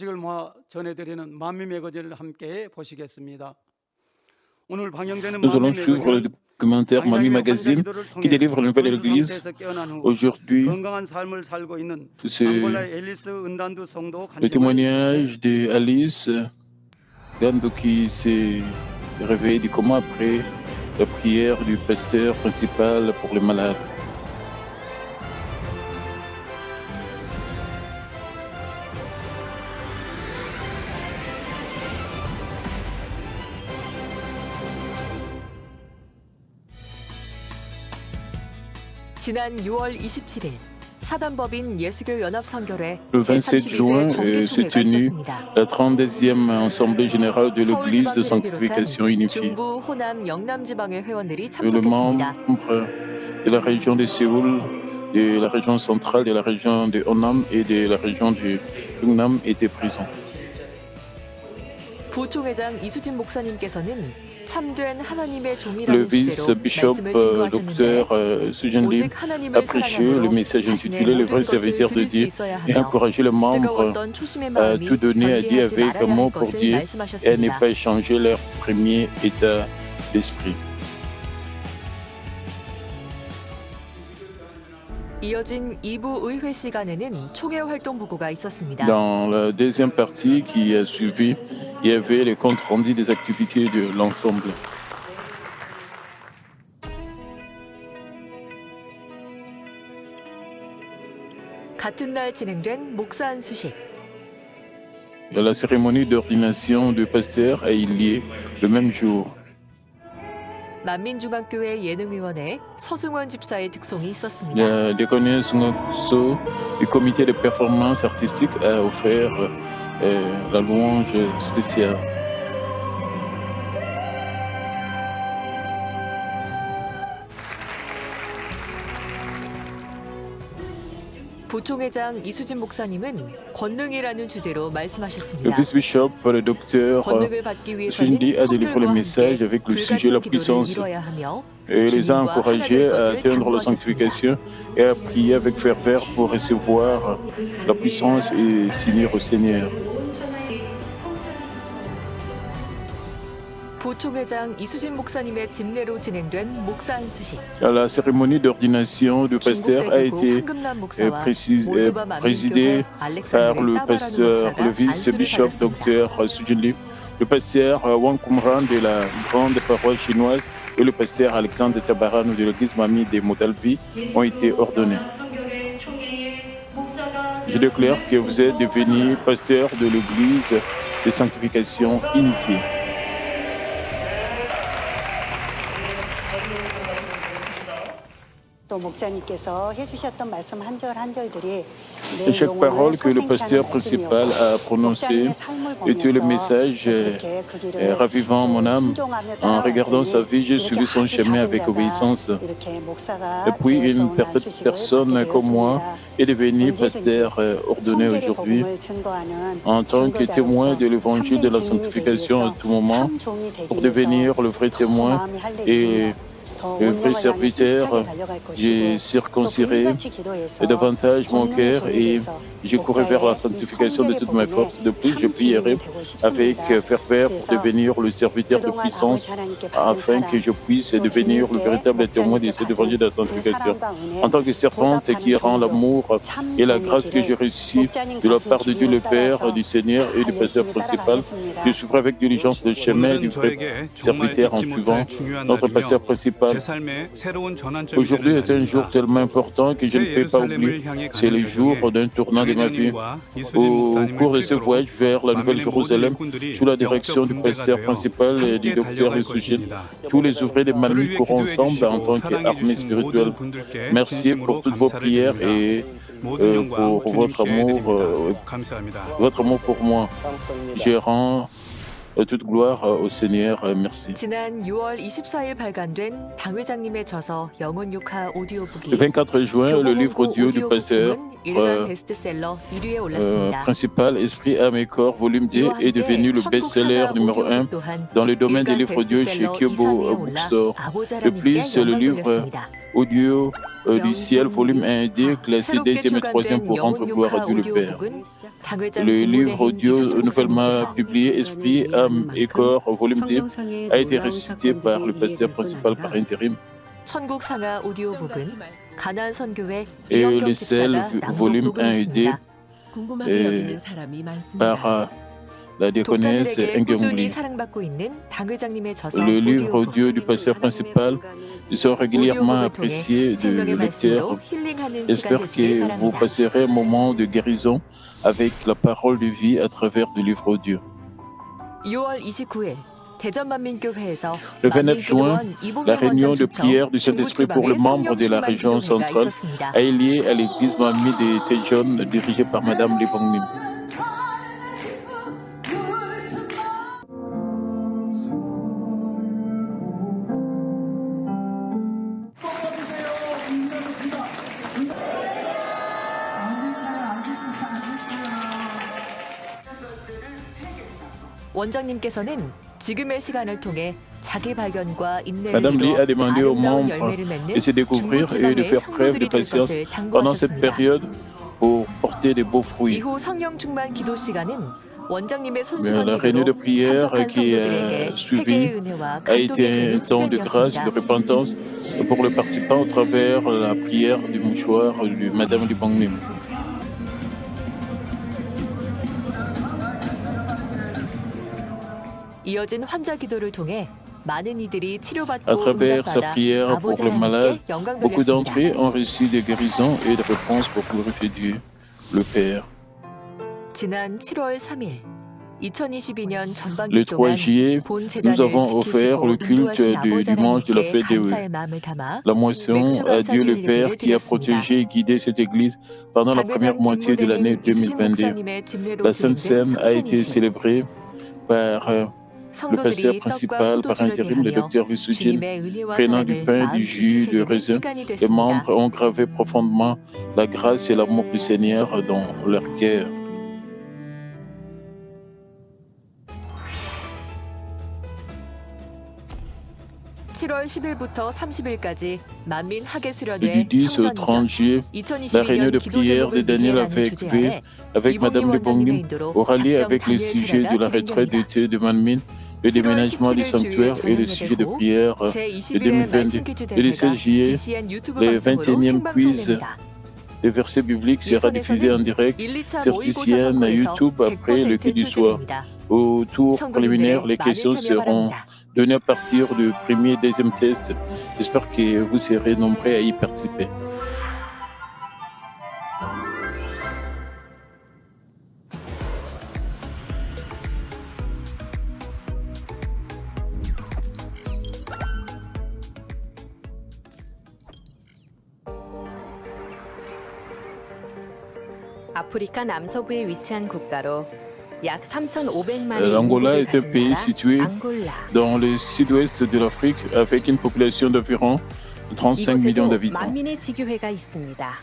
소식을 모아 전해드리는 만미 매거진을 함께 보시겠습니다. 오늘 방영되는 Nous allons 만미 suivre le 매거진은 documentaire Mamie 당일날의 환자 Magazine 기도를 qui 통해 délivre la nouvelle 전수 église. 상태에서 깨어난 후 Aujourd'hui, 건강한 삶을 살고 있는 c'est 앙골라의 앨리스 은단두 성도 le 간증을 témoignage d'Alice Gando qui s'est réveillée du coma après la prière du pasteur principal pour les malades. 지난 6월 27일 사단법인 예수교 연합선교회 Le 27 juin 제32회 s'est 정기총회가 tenue 있었습니다. la 32e Assemblée générale de 서울 l'Église de 지방회를 비롯한 sanctification unifiée. 중부, 호남, 영남 지방의 회원들이 Et le 참석했습니다. membre de la région de Séoul, de la région centrale, de la région de Honam et de la région de Hungnam étaient présents. 부총회장 이수진 목사님께서는 참된 하나님의 Le 종이라는 주제로 vice-bishop 말씀을 증거하셨는데 Dr Sujan Lim 오직 하나님을 a prêché le 사랑함으로 message 자신의 intitulé Le 모든 vrai 것을 serviteur de 드릴 수 Dieu 있어야 et 하며 encourager les membres 뜨거웠던 초심의 à 마음이 tout donner à Dieu 변개하지 avec 말아야 amour 할 pour 것을 Dieu et à ne 말씀하셨습니다. pas échanger leur premier état d'esprit. 이어진 2부 의회 시간에는 총회 활동 보고가 있었습니다. Dans la deuxième partie qui a suivi, il y avait le compte rendu des activités de l'ensemble. 같은 날 진행된 목사 안수식. La cérémonie d'ordination du pasteur a eu lieu le même jour. 만민중앙교회 예능위원회 서승원 집사의 특송이 있었습니다. Le déconnu Sungokso du comité de performance artistique a offert la louange spéciale. 부총회장 이수진 목사님은 권능이라는 주제로 Le 말씀하셨습니다. vice-bishop, le docteur 권능을 받기 위해서는 Sundi a délivré le 성결과 message 함께 avec le sujet 불같은 la 기도를 puissance 이뤄야 하며 et les a 주님과 encouragés à 하나될 것을 atteindre la 당부하셨습니다. sanctification et à prier avec ferveur pour recevoir la puissance et s'unir au Seigneur. 부총회장 이수진 목사님의 집례로 진행된 목사 안수식. La cérémonie d'ordination du pasteur a été présidée par le pasteur, le vice-bishop Dr Sujin Lim, le pasteur Wang Kumran de la grande paroisse chinoise et le pasteur Alexandre Tabarano de l'église Mamie de Modalvi ont été ordonnés. Je déclare que vous êtes devenu pasteur de l'église de sanctification unifiée. Et chaque parole que le pasteur principal a prononcée était le message ravivant mon âme. En regardant sa vie, j'ai suivi son chemin avec obéissance. Et puis une personne comme moi est devenue pasteur ordonné aujourd'hui en tant que témoin de l'évangile de la sanctification à tout moment pour devenir le vrai témoin et le vrai serviteur. J'ai circonciré davantage mon cœur et j'ai couru vers la sanctification de toutes mes forces. De plus, je prierai avec ferveur pour devenir le serviteur de puissance afin que je puisse devenir le véritable témoin de cet évangile de la sanctification. En tant que servante qui rend l'amour et la grâce que j'ai reçue de la part de Dieu le Père, du Seigneur et du pasteur principal, je suivrai avec diligence le chemin du vrai serviteur en suivant notre pasteur principal. Aujourd'hui est un jour tellement important que je ne peux pas oublier. C'est le jour d'un tournant de ma vie. Au cours de ce voyage vers la Nouvelle-Jérusalem, sous la direction du pasteur principal et du docteur Sujin, tous les ouvriers de Mamie courent ensemble en tant qu'armée spirituelle. Merci pour toutes vos prières et pour votre amour pour moi. Je rends toute gloire au Seigneur. Merci. 지난 6월 24일 발간된 당회장님의 저서 영혼 육하 오디오북이 Le 24 juin, le livre audio du pasteur 일간 베스트셀러 1위에 올랐습니다. principal Esprit, âme et corps, volume 2 est devenu le best-seller numéro 1 dans le domaine des livres audio chez Kyobo Bookstore. De plus, le livre audio du ciel, volume 1 et 2, classé 새롭게 deuxième et troisième 출간된 pour rendre 영혼 gloire à 육하 Dieu le Père. 오디오북은 당회장 Le 직문회 livre audio 이수진 nouvellement 목사님께서 publié, Esprit, âme et corps, volume 2, a été récité par le pasteur principal par intérim. 천국 상하 오디오북은 가나안 선교회 Et 이영경 le sel, 집사가 volume 낭독 1 et 2, 녹음했습니다. 궁금하게 여기는 사람이 많습니다. par la diaconesse 독자들에게 Nguyen 꾸준히 Li. 사랑받고 있는 당회장님의 저서 Le livre 오디오북. audio du pasteur principal sont régulièrement 오디오북을 통해 appréciés de 생명의 말씀으로 lecteurs. 힐링하는 시간 J'espère 되시길 que vous 바랍니다. passerez un moment de guérison avec la parole de vie à travers du livre audio. 6월 29일 대전만민교회에서 Le 29 juin, la réunion de prière du Saint-Esprit pour les membres de la région centrale a eu lieu à l'église Mamie de Tejon, dirigée par Madame Lee Bong-nim. 원장님께서는 지금의 시간을 통해 자기 발견과 인내를 Madame Lee a demandé aux 아름다운 membres 열매를 맺는 de se découvrir et de 중부지방의 faire preuve de 성도들이 될 patience 것을 pendant cette 당부하셨습니다. période pour porter de beaux fruits. 이후 성령 충만 기도 시간은 원장님의 Mais la réunion de 손수건 prière 참석한 qui 성도들에게 a suivi 회개의 은혜와 a été 감동의 un temps de grâce, de 시간이었습니다. repentance pour le participant au travers la prière du mouchoir de Madame Lee Bong-nim. 이어진 환자 기도를 통해 많은 이들이 치료받고 À travers sa 응답받아 prière pour 아버지 les malades, 하나님께 영광 beaucoup 돌렸습니다. d'entre eux ont reçu des guérisons et des réponses pour glorifier Dieu, le Père. 지난 7월 3일 2022년 Le 전반기 3 동안 juillet, 본 nous 재단을 avons offert le 지키시고 culte 인도하신 du 아버지 dimanche de la 하나님께 fête des 감사의 마음을 담아 La moisson à Dieu le Père qui a protégé et guidé cette église pendant la première moitié de l'année 2022. La Sainte Seine a été célébrée par le pasteur principal par intérim, le docteur Lee prenant du pain et du jus de raisin. Les membres ont gravé profondément la grâce et l'amour du Seigneur dans leur cœur. (7월 10일부터 30일까지) 만민 하계 Et du 수련회 10 au 30 juillet, la réunion de prière de Daniel avec Madame Lee Bong-nim aura lieu avec le sujet de la retraite d'été de Manmin, le déménagement du sanctuaire et le sujet de prière de 2022. Et le 16 juillet, le 21e quiz des versets bibliques sera diffusé en direct sur GCN à YouTube après le culte du soir. Au tour préliminaire, les questions seront données à partir du premier et deuxième test. J'espère que vous serez nombreux à y participer. 아프리카 남서부에 위치한 국가로 약 3,500만의 L'Angola 인구를 est un 가진 pays 나라 situé 앙골라. dans le sud-ouest de l'Afrique avec une population d'environ 35 millions 이곳에도 d'habitants. 만민의 지교회가 있습니다.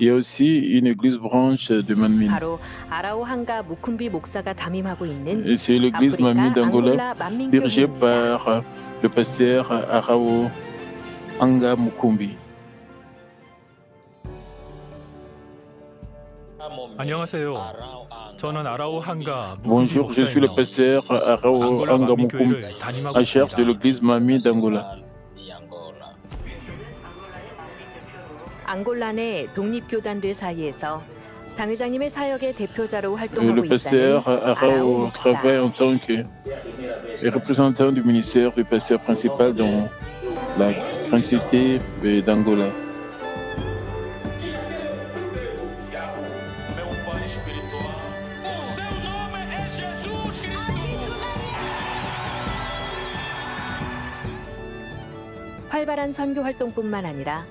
Il y a aussi une église branche de Manmin. 바로 아라오 한가 무쿤비 목사가 담임하고 있는 Et c'est l'église 아프리카 Manmin d'Angola 앙골라 dirigée 만민교회입니다. par le pasteur Arao Anga Mukumbi. 안녕하세요. 저는 아라오 한가 Bonjour, je suis le pasteur Arao 앙골라 Anga Mukumbi, 만민교회를 담임하고 en charge de 있습니다. l'église Manmin d'Angola. 앙골라 내 독립교단들 사이에서 당회장님의 사역의 대표자로 Le 활동하고 pasteur 있다는 아라오 Arao 목사. travaille en tant que représentant du ministère du pasteur principal dans la grande cité d'Angola. 활발한 선교 활동뿐만 아니라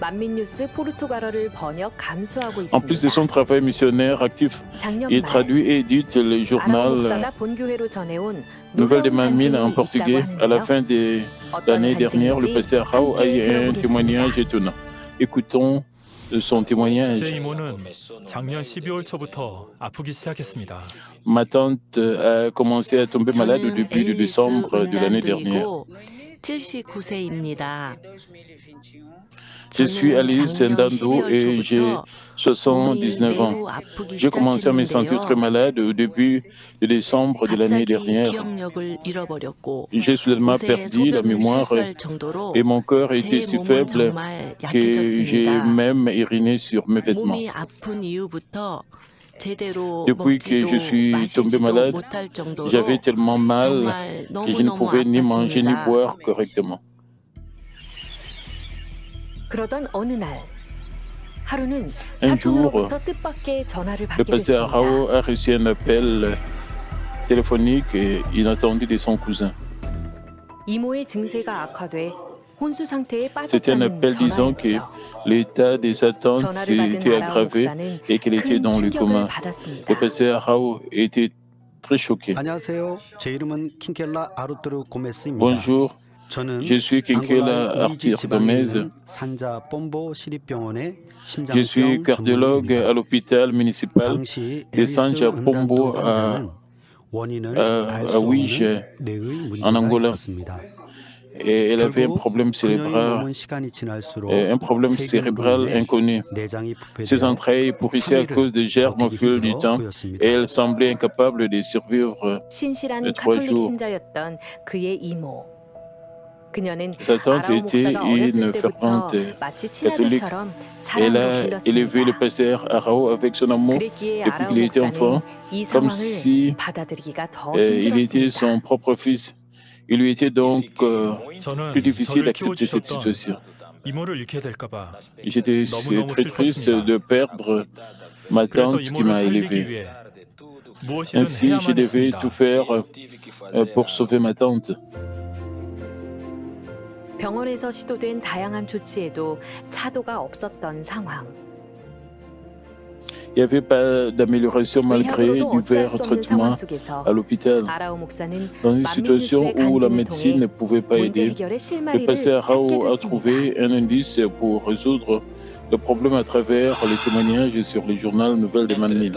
만민뉴스 포르투갈어를 번역 감수하고 En plus de 있습니다. son travail missionnaire actif, 작년 il 말 traduit et édite le 아라오 journal 목사가 본교회로 전해온 Nouvelle de 놀라운 Manmin en 간증이 portugais. 있다고 À la 하는데요. fin de 어떤 l'année dernière, le 간증인지 pasteur Arao a eu 함께 un témoignage 들어보겠습니다. étonnant. Écoutons son témoignage. 제 이모는 작년 12월 초부터 아프기 시작했습니다. Ma tante a commencé à tomber malade au 저는 début de ALS décembre de l'année dernière. 음란도이고 79세입니다. Je suis Alice Ndando et j'ai 79 ans. J'ai commencé à me sentir très malade au début de décembre de l'année dernière. J'ai soudainement perdu la mémoire et mon cœur était si faible que j'ai même uriné sur mes vêtements. Depuis que je suis tombé malade, j'avais tellement mal que je ne pouvais ni manger ni boire correctement. 그러던 어느 날 하루는 Un jour, 사촌으로부터 뜻밖의 전화를 le 받게 pasteur 됐습니다. Rao a reçu un appel téléphonique inattendu de son cousin. 이모의 증세가 악화돼 혼수 상태에 C'était un 빠졌다는 appel disant que 전화였죠. l'état des attentes 전화를 받은 était 아라오 aggravé 목사는 et qu'il était 큰 dans le 충격을 coma. 받았습니다. Le pasteur Rao était très choqué. 안녕하세요. 제 이름은 킹켈라 아루트루 고메스입니다. Bonjour, 저는 je suis Kinkela Arthur Gomez. 산자 뽐보 시립병원의 Je suis 심장병 cardiologue à l'hôpital municipal 당시 de Sanja 앨리스 Pombo 은단도 à 환자는 원인을 à 알수 Ouige, 없는 뇌의 문제가 en Angola. 있었습니다. et elle avait un 결국 problème 그녀의 cérébral, 몸은 시간이 지날수록 un problème cérébral 세균으로 inconnu. 내장이 Ses 부패되어 entrailles pourrissaient à cause de germes au fil du temps et elle semblait incapable de survivre. 신실한 3 가톨릭 jours. 신자였던 그의 이모. 그녀는 Sa tante 아라오 était 목사가 어렸을 une 때부터 fervente 마치 catholique. 친아들처럼 Elle 사랑으로 a élevé le 길렀습니다. pasteur Arao avec son amour 그랬기에 depuis 아라오 qu'il était enfant, 목사는 이 comme 상황을 si 받아들이기가 더 il était son 힘들었습니다. propre fils. Il lui était donc 저는 plus difficile 저를 d'accepter cette 키워주셨던 situation. 이모를 잃게 될까봐 J'étais 너무너무 très triste 슬펐습니다. de perdre ma 그래서 tante qui 이모를 m'a 살리기 élevé. 위해 무엇이든 Ainsi, je 해야만 devais 했습니다. tout faire pour sauver ma tante. 병원에서 시도된 다양한 조치에도 차도가 없었던 상황. Il n'y avait pas d'amélioration malgré 의학으로도 어찌할 divers 수 없는 상황 traitements 속에서 à l'hôpital. 아라오 목사는 Dans une situation 만민뉴스의 où la 간증을 médecine ne 통해 pouvait pas 문제 aider, 해결의 le 실마리를 pasteur 찾게 Rao a 됐습니다. trouvé un indice pour résoudre le problème à travers les témoignages sur le journal Nouvelles de Manmin.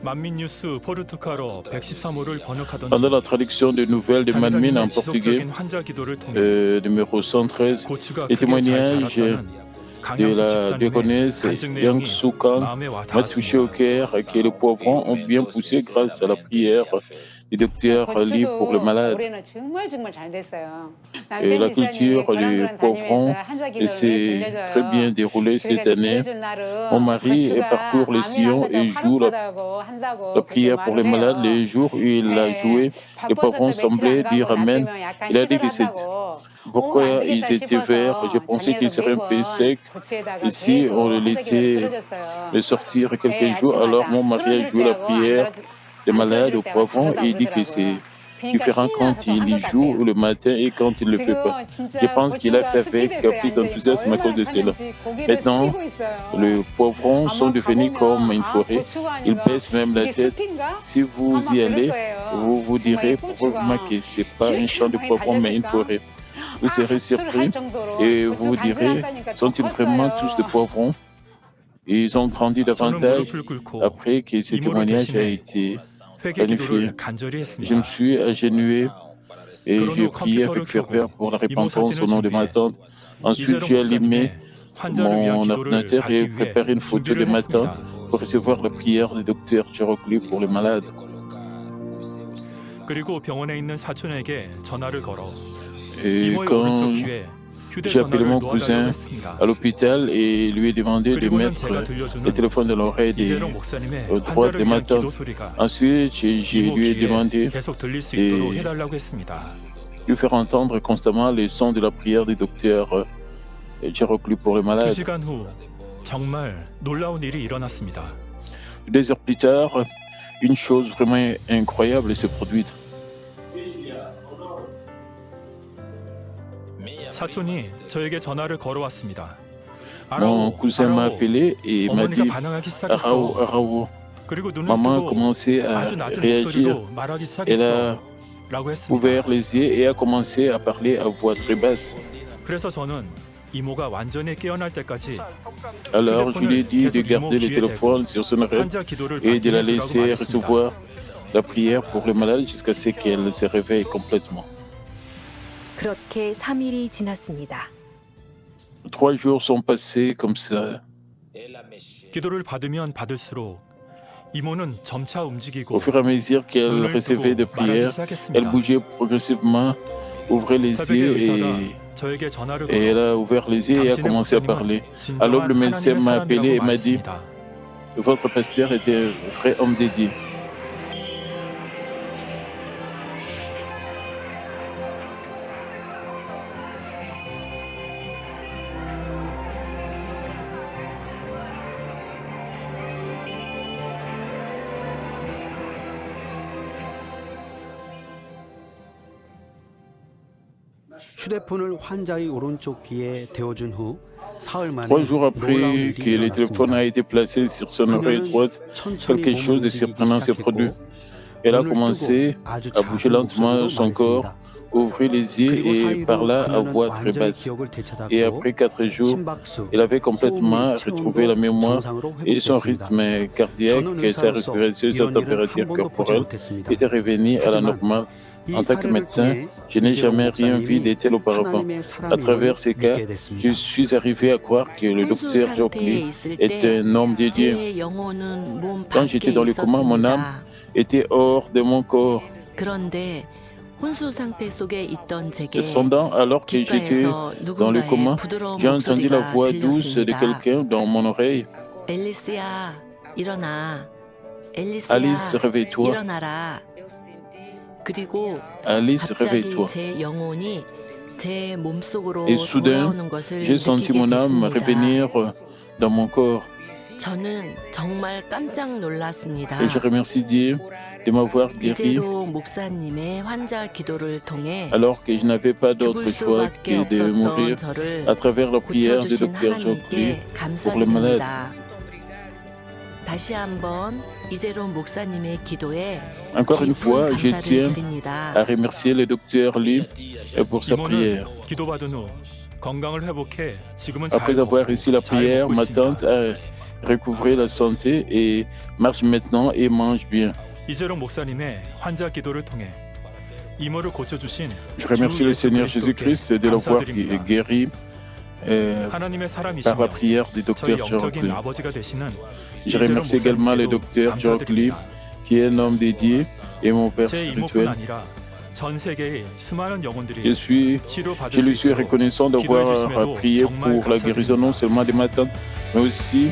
만민뉴스 포르투갈어 113호를 번역하던 Pendant 중 la traduction des nouvelles de Manmin en 당회장님의 portugais, 지속적인 환자 기도를 통해 numéro 113, 고추가 les 크게 잘 témoignages 자랐다는 de 강양숙 la 집사님의 diaconesse 간증 Yang 내용이 Sukang 마음에 m'a touché au 와닿았습니다. cœur que les poivrons ont bien poussé grâce à la prière du docteur Lee pour le malade. 올해는 정말 잘 됐어요. Et la culture du poivron s'est très bien déroulée cette année. Mon mari parcourt les sillons et joue la prière pour les malades. Les jours où il a joué, les poivrons semblaient dire Amen. Il a dit que c'est pourquoi ils étaient verts. J'ai pensé qu'ils seraient un peu secs. Et si on les laissait les sortir quelques jours, alors mon mari a joué la prière des malades au poivron et il dit que c'est différent quand il y joue le matin et quand il ne le fait pas. Je pense qu'il a fait avec plus d'enthousiasme à cause de cela. Maintenant, les poivrons sont devenus comme une forêt. Ils baissent même la tête. Si vous y allez, vous vous direz probablement que ce n'est pas un champ de poivrons mais une forêt. Vous serez surpris et vous vous direz, sont-ils vraiment tous de poivrons? Ils ont grandi 저는 davantage 무릎을 꿇고 après que ce 이모를 témoignage a 대신해 été 회개 planifié. 기도를 간절히 Je me 했습니다. suis agenouillé et 그런 j'ai 후 prié 컴퓨터를 avec ferveur 켜고 pour la 이모 repentance au 사진을 nom de ma 준비해 tante. Ensuite, 이재롱 j'ai allumé 목사님의 환자를 위한 mon 기도를 ordinateur et 받기 위해 préparé une photo 준비를 le matin 했습니다. pour recevoir la prière du docteur Cherokli pour les malades. 그리고 병원에 있는 사촌에게 전화를 걸어 Et 이모의 quand 오른쪽 귀에 j'ai appelé 휴대전화를 mon 놓아달라고 cousin 했습니다. à l'hôpital et lui ai demandé de 그리고는 mettre 제가 le 들려주는 téléphone dans l'oreille 이재롱 목사님의 au droit 환자를 de ma 위한 tante. 기도 소리가 Ensuite, je 이모 lui ai 귀에 demandé 계속 들릴 수 de 있도록 해달라고 했습니다. lui faire entendre constamment les sons de la prière du docteur Cherokli pour les 두 malades. 시간 후 정말 놀라운 일이 일어났습니다. 2 heures plus tard, une chose vraiment incroyable s'est produite. 사촌이 저에게 전화를 걸어왔습니다. Mon cousin m'a 아라오, appelé et m'a 어머니가 dit 반항하기 Arao, 시작했어. Arao. 그리고 눈을 Maman a 뜨고 commencé à 아주 낮은 réagir. 목소리로 말하기 Elle a 시작했어. 라고 했습니다. ouvert les yeux et a commencé à parler à voix très basse. 그래서 저는 이모가 완전히 깨어날 때까지 Alors, je lui ai dit de garder le téléphone sur son oreille 환자 기도를 et de la 받게 laisser 해주라고 말했습니다. recevoir la prière pour les malades jusqu'à ce qu'elle se réveille complètement. 그렇게 3일이 지났습니다. 3 jours sont passés comme ça. 기도를 받으면 받을수록 이모는 점차 움직이고 Au fur et à mesure qu'elle 눈을 recevait des 뜨고 말하기 prières, elle 시작했습니다. bougeait progressivement, ouvrait les 새벽에 yeux 의사가 저에게 전화를 et elle 걸어 a ouvert les yeux et a 당신의 commencé à 목사님은 parler. Alors le 진정한 médecin 하나님의 m'a appelé et 사람이라고 m'a dit, 말했습니다. votre pasteur était un vrai homme dédié. 휴대폰을 환자의 오른쪽 귀에 대어준 후 사흘 만에 3 jours 놀라운 après 일이 que le téléphone a 일어났습니다. été placé sur son oreille 그녀는 droite, 천천히 quelque chose de 몸을 surprenant s'est 움직이기 produit. 시작했고 Elle a 눈을 commencé 뜨고 아주 à bouger 작은 lentement 목소리로 son corps, 말했습니다. ouvrir les yeux 그리고 et 사이로 parla à 그녀는 voix très 완전히 basse. 기억을 Et 되찾았고 après 4 jours, 심박수, il avait complètement 호흡, retrouvé la mémoire 정상으로 et son 회복됐습니다. rythme cardiaque, 저는 et sa 의사로서 respiration, sa 이런 일을 température 한 번도 보지 corporelle 못했습니다. était revenue à la 하지만 normale. 이 En tant que 사례를 médecin, 통해 je n'ai 이재용 jamais rien vu 목사님이 de tel auparavant. 하나님의 À travers ces cas, 믿게 됐습니다. je suis arrivé à croire que le 혼수 docteur Jock 상태에 Lee 있을 est 때 un homme de Dieu. 제 영혼은 몸 Quand 밖에 j'étais dans le coma, mon âme 있었습니다. était hors de mon corps. 그런데 혼수 상태 속에 있던 제게 Cependant, alors que j'étais 귓가에서 dans le 누군가의 coma, 부드러운 j'ai entendu la 목소리가 voix douce de 들렸습니다. quelqu'un dans mon oreille. 앨리스야, 일어나. 앨리스야, Alice, réveille-toi. 일어나라. 그리고 Alice, 갑자기 réveille-toi. 제 영혼이 제 몸속으로 Et soudain, 돌아오는 것을 j'ai senti 느끼게 mon âme 됐습니다. revenir dans mon corps. 저는 정말 깜짝 놀랐습니다. Et je remercie Dieu de m'avoir guéri 이재로 목사님의 환자 기도를 통해 alors que je n'avais pas d'autre 죽을 choix 수밖에 que de mourir 없었던 저를 à travers la prière du 고쳐주신 docteur Jock Lee 하나님께 pour les malades. 감사드립니다. 다시 한번 이재로 목사님의 기도에 Encore une fois, je 감사를 tiens 드립니다. à remercier le docteur Lee pour sa prière. 이모는 기도받은 후 건강을 회복해 지금은 Après 잘 avoir reçu la 잘 prière, 먹고 ma 있습니다. tante a recouvré la santé et marche maintenant et mange bien. 이재롱 목사님의 환자 기도를 통해 이모를 고쳐주신 Je remercie le Seigneur Jésus-Christ de l'avoir 감사드립니다. guéri 하나님의 par la 사람이시며 prière du 저희 docteur Jock 영적인 Lee. 아버지가 되시는 Je remercie également le docteur Jock Lee, qui est un homme dédié et mon père 제 이모뿐 spirituel. 아니라 전 세계의 수많은 Je 영혼들이 lui 치료받을 수 suis 있도록 reconnaissant d'avoir prié pour la guérison non seulement de ma tante, mais aussi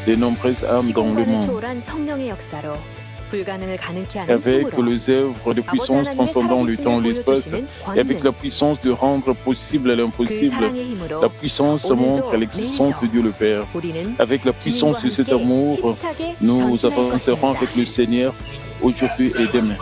de nombreuses âmes dans le 시공간을 monde. 초월한 성령의 역사로 불가능을 가능케 하는 Avec 힘으로 les œuvres de 아버지 puissance 하나님의 transcendant le temps et 살아계심을 l'espace, 보여주시는 et avec la 권능, puissance de rendre possible 그 l'impossible, 사랑의 힘으로 la puissance montre l'existence de Dieu le Père. 우리는 Avec la puissance de cet amour, 힘차게 nous 전진할 avancerons 것입니다. avec le Seigneur aujourd'hui et demain.